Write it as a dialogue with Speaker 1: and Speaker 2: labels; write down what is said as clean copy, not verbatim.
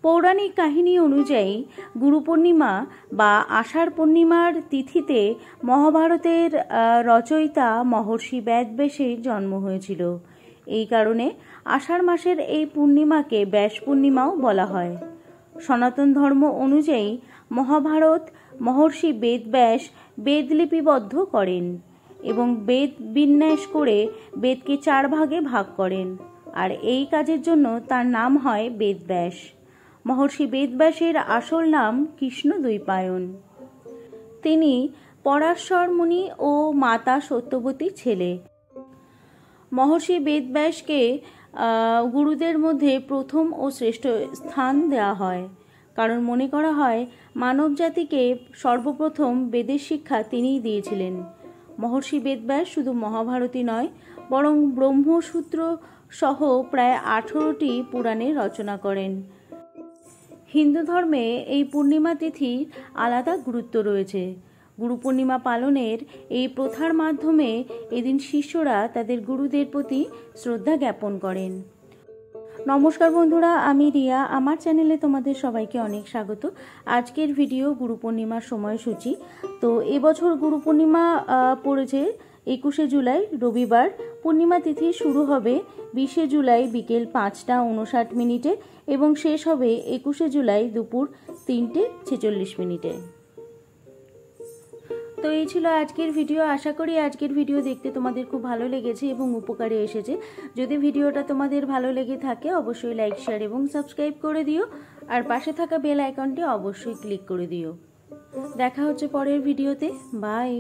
Speaker 1: পৌরাণিক কাহিনী অনুযায়ী গুরু পূর্ণিমা বা আষাঢ় পূর্ণিমার তিথিতে মহাভারতের রচয়িতা মহর্ষি বেদব্যাসের জন্ম হয়েছিল। এই কারণে আষাঢ় মাসের এই পূর্ণিমাকে ব্যাস পূর্ণিমাও বলা হয়। সনাতন ধর্ম অনুযায়ী মহাভারত মহর্ষি বেদব্যাস বেদ লিপিবদ্ধ করেন এবং বেদ বিন্যাস করে বেদকে 4 ভাগে ভাগ করেন, আর এই কাজের জন্য তার নাম হয় বেদব্যাস। মহর্ষি বেদব্যাসের আসল নাম কৃষ্ণদ্বৈপায়ন। তিনি পরাশর মুনি ও মাতা সত্যবতীর ছেলে। মহর্ষি বেদব্যাসকে গুরুদের মধ্যে প্রথম ও শ্রেষ্ঠ স্থান দেওয়া হয়, কারণ মনে করা হয় মানব জাতিকে সর্বপ্রথম বেদের শিক্ষা তিনিই দিয়েছিলেন। মহর্ষি বেদব্যাস শুধু মহাভারতই নয়, বরং ব্রহ্মসূত্র সহ প্রায় 18টি পুরাণের রচনা করেন। হিন্দু ধর্মে এই পূর্ণিমা তিথির আলাদা গুরুত্ব রয়েছে। গুরু পূর্ণিমা পালনের এই প্রথার মাধ্যমে এদিন শিষ্যরা তাদের গুরুদের প্রতি শ্রদ্ধা জ্ঞাপন করেন। নমস্কার বন্ধুরা, আমি রিয়া। আমার চ্যানেলে তোমাদের সবাইকে অনেক স্বাগত। আজকের ভিডিও গুরু পূর্ণিমার সময়সূচি। তো এবছর গুরু পূর্ণিমা পড়েছে 21শে জুলাই রবিবার। পূর্ণিমা তিথি শুরু হবে 20শে জুলাই বিকেল 5টা 59 এবং শেষ হবে 21শে জুলাই দুপুর 3টে 46। তো এই ছিল আজকের ভিডিও। আশা করি আজকের ভিডিও দেখতে তোমাদের খুব ভালো লেগেছে এবং উপকারে এসেছে। যদি ভিডিওটা তোমাদের ভালো লেগে থাকে অবশ্যই লাইক, শেয়ার এবং সাবস্ক্রাইব করে দিও, আর পাশে থাকা বেল আইকনটি অবশ্যই ক্লিক করে দিও। দেখা হচ্ছে পরের ভিডিওতে। বাই।